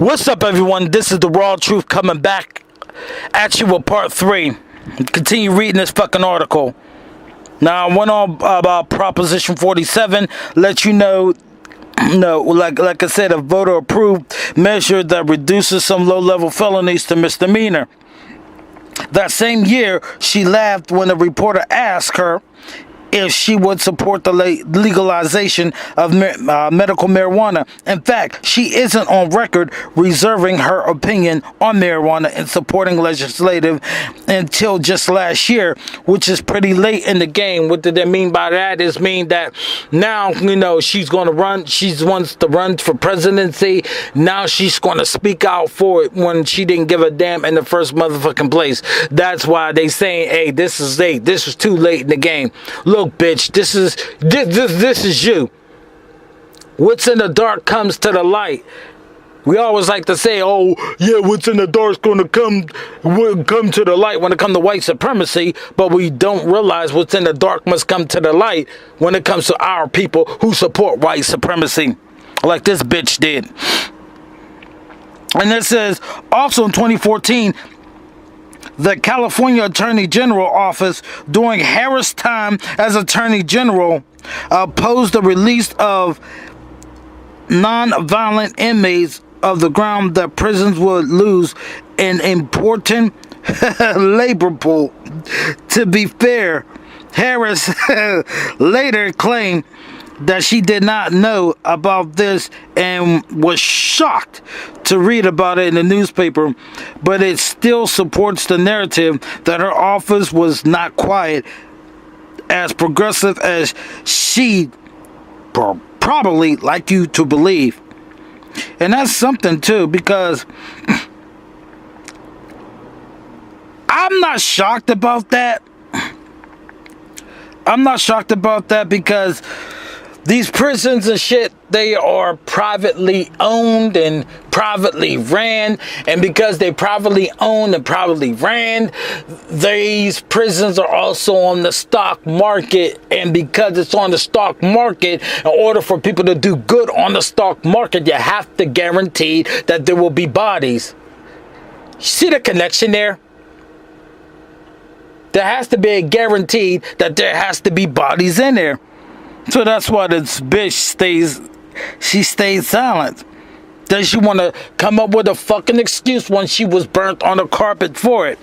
What's up, everyone? This is the Raw Truth coming back at you with part 3. Continue reading this fucking article. Now, I went on about Proposition 47. Let you know, like I said, a voter-approved measure that reduces some low-level felonies to misdemeanor. That same year, she laughed when a reporter asked her if she would support the legalization of medical marijuana. In fact, she isn't on record reserving her opinion on marijuana and supporting legislative until just last year, which is pretty late in the game. What did they mean by that? Is mean that now, she's going to run. She wants to run for presidency. Now she's going to speak out for it when she didn't give a damn in the first motherfucking place. That's why they saying, hey, this is late. This is too late in the game. Look, bitch, this is you. What's in the dark comes to the light. We always like to say, oh, yeah, what's in the dark is going to come to the light when it comes to white supremacy, but we don't realize what's in the dark must come to the light when it comes to our people who support white supremacy, like this bitch did. And it says, also in 2014, the California Attorney General office, during Harris' time as Attorney General, opposed the release of non-violent inmates of the ground that prisons would lose an important labor pool. To be fair, Harris later claimed that she did not know about this and was shocked to read about it in the newspaper, but it still supports the narrative that her office was not quiet, as progressive as she probably like you to believe. And that's something too, because I'm not shocked about that. I'm not shocked about that because these prisons and shit, they are privately owned and privately ran. And because they privately owned and privately ran, these prisons are also on the stock market. And because it's on the stock market, in order for people to do good on the stock market, you have to guarantee that there will be bodies. See the connection there? There has to be a guarantee that there has to be bodies in there. So that's why this bitch stays silent. Does she want to come up with a fucking excuse when she was burnt on the carpet for it?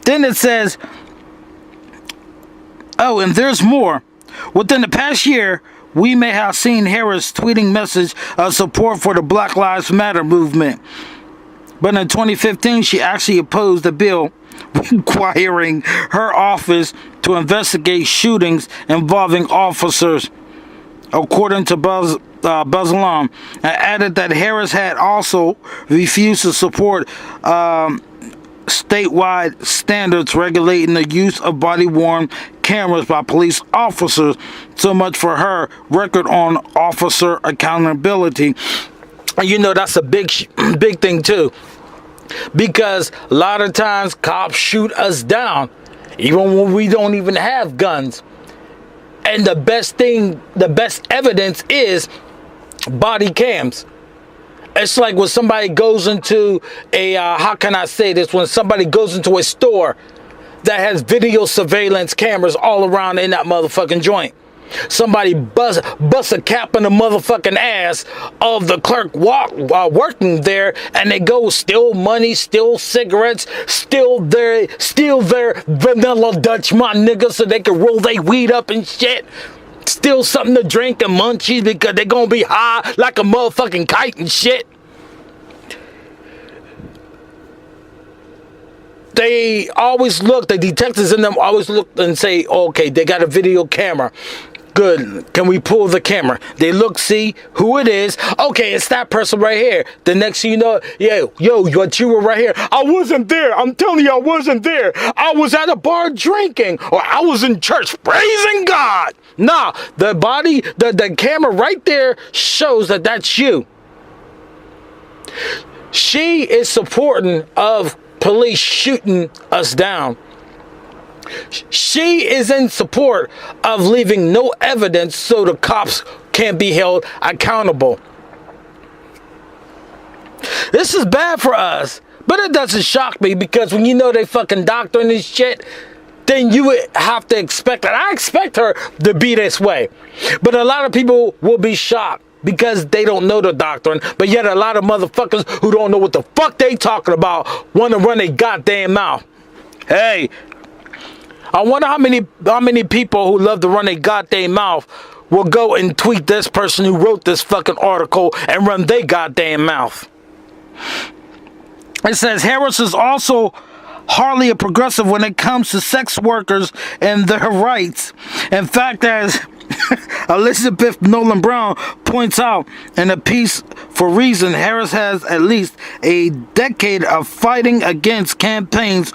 Then it says, oh, and there's more. Within the past year, we may have seen Harris tweeting message of support for the Black Lives Matter movement. But in 2015, she actually opposed a bill requiring her office to investigate shootings involving officers, according to Buzz-Alam, and added that Harris had also refused to support statewide standards regulating the use of body-worn cameras by police officers. So much for her record on officer accountability. And that's a big thing too. Because a lot of times cops shoot us down, even when we don't even have guns. And the best evidence is body cams. It's like when somebody goes into when somebody goes into a store that has video surveillance cameras all around in that motherfucking joint. Somebody bust a cap in the motherfucking ass of the clerk working there, and they go steal money, steal cigarettes, steal their vanilla Dutch, my nigga, so they can roll their weed up and shit. Steal something to drink and munchies because they gonna be high like a motherfucking kite and shit. They always look, the detectives in them always look and say, okay, they got a video camera. Good. Can we pull the camera? They look, see who it is. Okay, it's that person right here. The next thing you know, but you were right here. I wasn't there. I'm telling you, I wasn't there. I was at a bar drinking, or I was in church praising God. Nah, the camera right there shows that that's you. She is supporting of police shooting us down. She is in support of leaving no evidence so the cops can't be held accountable. This is bad for us. But it doesn't shock me because when you know they fucking doctoring this shit, then you would have to expect it. I expect her to be this way. But a lot of people will be shocked because they don't know the doctrine. But yet a lot of motherfuckers who don't know what the fuck they talking about want to run their goddamn mouth. Hey, I wonder how many people who love to run their goddamn mouth will go and tweet this person who wrote this fucking article and run their goddamn mouth. It says Harris is also hardly a progressive when it comes to sex workers and their rights. In fact, as Elizabeth Nolan Brown points out in a piece for Reason, Harris has at least a decade of fighting against campaigns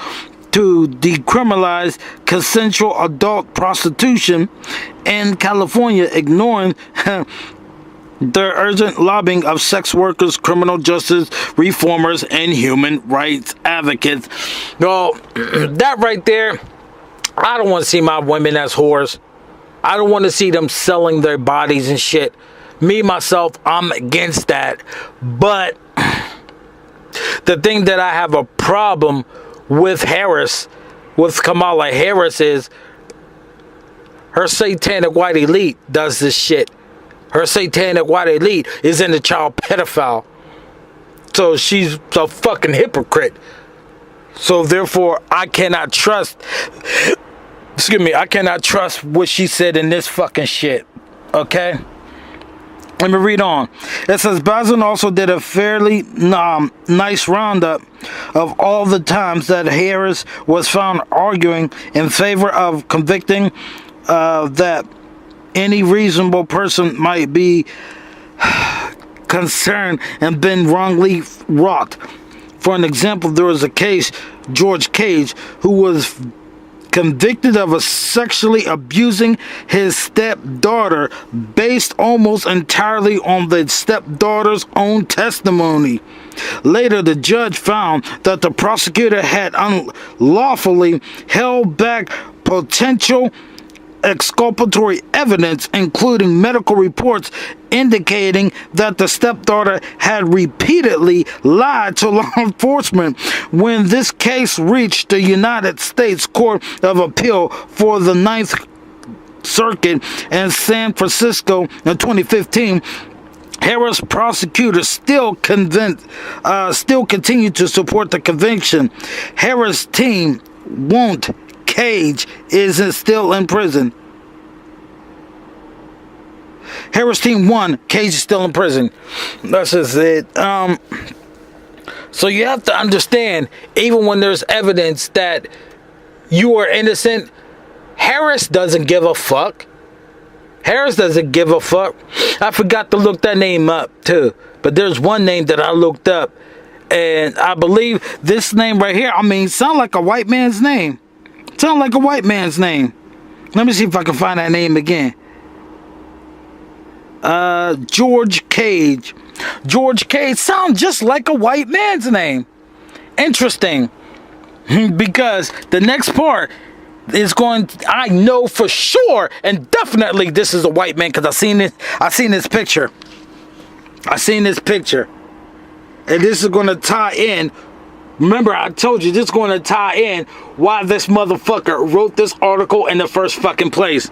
to decriminalize consensual adult prostitution in California, ignoring the urgent lobbying of sex workers, criminal justice reformers, and human rights advocates. Well, that right there, I don't want to see my women as whores. I don't want to see them selling their bodies and shit. Me, myself, I'm against that. But the thing that I have a problem with Harris, with Kamala Harris, is her satanic white elite does this shit. Her satanic white elite is in the child pedophile. So she's a fucking hypocrite. So therefore, I cannot trust, I cannot trust what she said in this fucking shit. Okay? Let me read on. It says, Basin also did a fairly nice roundup of all the times that Harris was found arguing in favor of convicting that any reasonable person might be concerned and been wrongly wrought. For an example, there was a case, George Cage, who was convicted of sexually abusing his stepdaughter based almost entirely on the stepdaughter's own testimony. Later, the judge found that the prosecutor had unlawfully held back potential exculpatory evidence, including medical reports indicating that the stepdaughter had repeatedly lied to law enforcement. When this case reached the United States Court of Appeal for the Ninth Circuit in San Francisco in 2015, Harris prosecutors still continued to support the conviction. Harris' team won't. Cage is still in prison. Harris team won. Cage is still in prison. That's just it. So you have to understand, even when there's evidence that you are innocent, Harris doesn't give a fuck. Harris doesn't give a fuck. I forgot to look that name up too. But there's one name that I looked up. And I believe this name right here, sound like a white man's name. Sound like a white man's name. Let me see if I can find that name again. George Cage. George Cage sounds just like a white man's name. Interesting. Because the next part is I know for sure and definitely this is a white man because I seen this picture. I seen this picture. And this is going to tie in. Remember, I told you this is going to tie in why this motherfucker wrote this article in the first fucking place.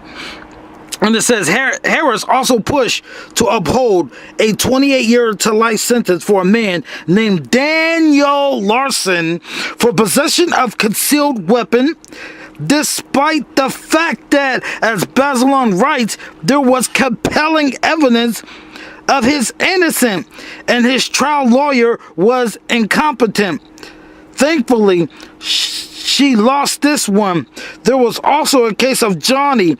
And it says, Harris also pushed to uphold a 28-year to life sentence for a man named Daniel Larson for possession of concealed weapon, despite the fact that, as Bazelon writes, there was compelling evidence of his innocence and his trial lawyer was incompetent. Thankfully, she lost this one. There was also a case of Johnny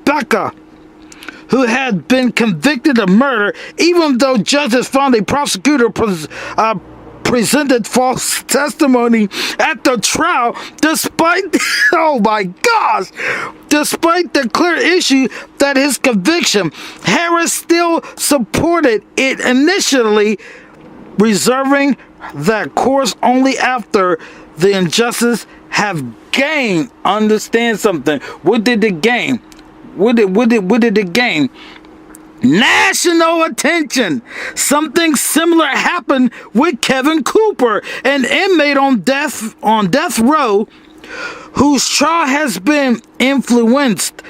Becca, who had been convicted of murder, even though judges found a prosecutor presented false testimony at the trial, despite, oh my gosh, despite the clear issue that his conviction, Harris still supported it initially, reserving that course only after the injustice have gained. Understand something. What did it gain? What did it gain? national attention. Something similar happened with Kevin Cooper, an inmate on death row, whose trial has been influenced,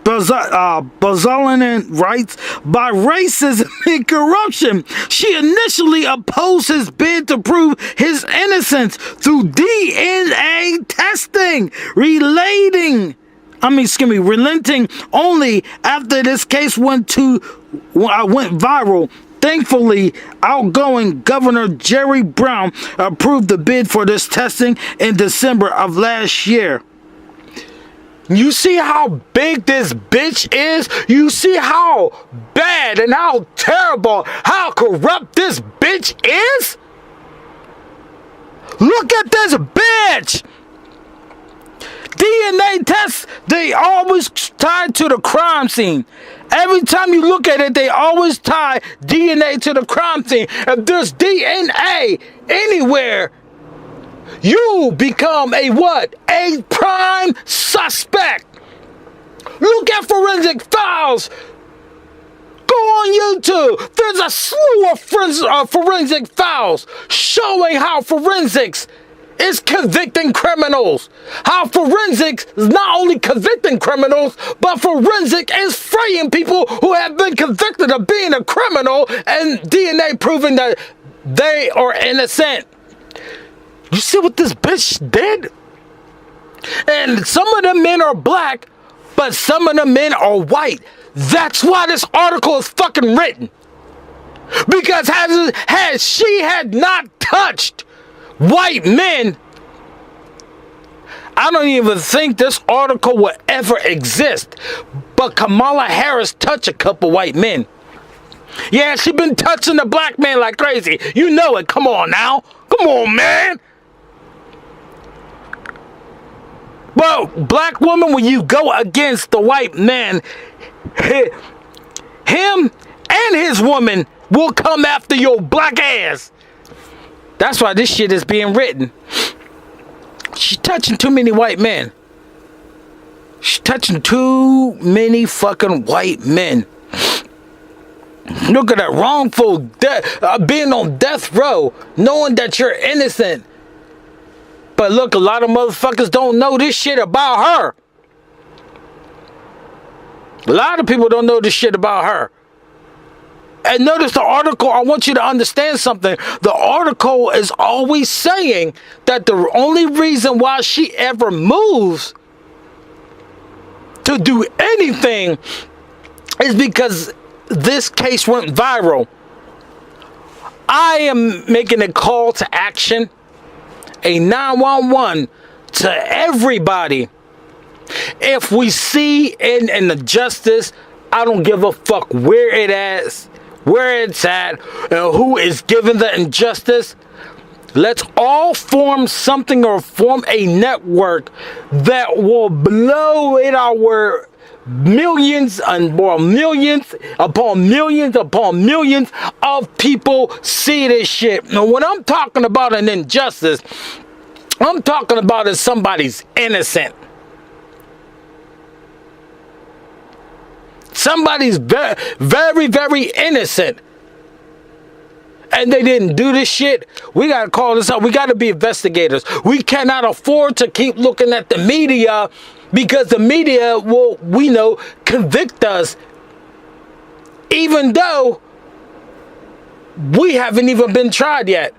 Brazilian rights, by racism and corruption. She initially opposed his bid to prove his innocence through DNA testing, relenting only after this case went viral. Thankfully, outgoing Governor Jerry Brown approved the bid for this testing in December of last year. You see how big this bitch is? You see how bad and how terrible, how corrupt this bitch is? Look at this bitch! DNA tests, they always tied to the crime scene. Every time you look at it, they always tie DNA to the crime scene. If there's DNA anywhere, you become a what? A prime suspect. Look at Forensic Files. Go on YouTube. There's a slew of Forensic Files showing how forensics is convicting criminals. How forensics is not only convicting criminals, but forensic is freeing people who have been convicted of being a criminal and DNA proving that they are innocent. You see what this bitch did? And some of the men are black, but some of the men are white. That's why this article is fucking written. Because had she had not touched white men, I don't even think this article would ever exist. But Kamala Harris touched a couple white men. Yeah, she been touching the black man like crazy. You know it. Come on now. Come on, man. Well, black woman, when you go against the white man, him and his woman will come after your black ass. That's why this shit is being written. She's touching too many white men. She's touching too many fucking white men. Look at that wrongful death, being on death row, knowing that you're innocent. But look, a lot of motherfuckers don't know this shit about her. A lot of people don't know this shit about her. And notice the article, I want you to understand something. The article is always saying that the only reason why she ever moves to do anything is because this case went viral. I am making a call to action, a 911 to everybody. If we see an injustice, I don't give a fuck where it's at, and who is giving the injustice. Let's all form something or form a network that will blow it our millions and more, millions upon millions upon millions of people see this shit. Now, when I'm talking about an injustice, I'm talking about if somebody's innocent. Somebody's very, very, very innocent, and they didn't do this shit. We gotta call this up. We gotta be investigators. We cannot afford to keep looking at the media, because the media will, we know, convict us, even though we haven't even been tried yet.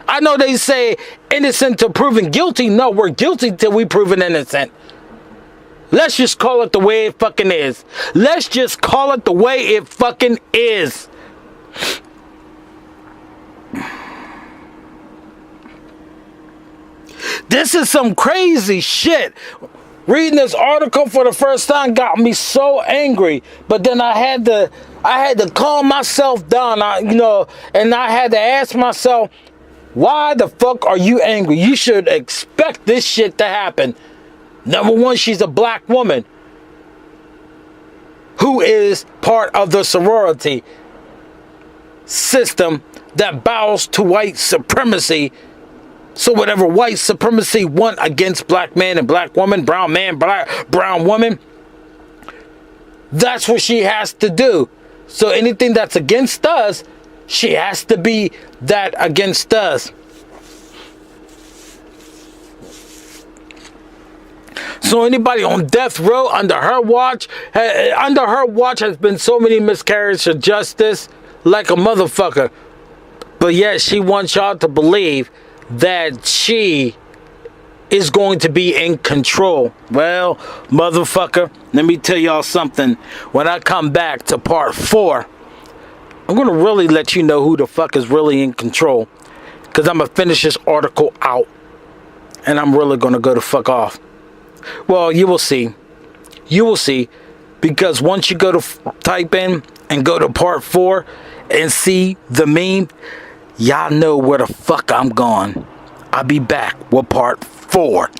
I know they say innocent till proven guilty. No, we're guilty till we proven innocent. Let's just call it the way it fucking is. Let's just call it the way it fucking is. This is some crazy shit. Reading this article for the first time got me so angry. But then I had to calm myself down. And I had to ask myself, why the fuck are you angry? You should expect this shit to happen. Number one, she's a black woman who is part of the sorority system that bows to white supremacy. So whatever white supremacy want against black man and black woman, brown man, brown woman, that's what she has to do. So anything that's against us, she has to be that against us. So anybody on death row under her watch has been so many miscarriages of justice like a motherfucker. But yet she wants y'all to believe that she is going to be in control. Well, motherfucker, let me tell y'all something. When I come back to part 4, I'm going to really let you know who the fuck is really in control. Because I'm going to finish this article out. And I'm really going to go the fuck off. Well, you will see. You will see. Because once you go to type in and go to part 4 and see the meme, y'all know where the fuck I'm going. I'll be back with part 4.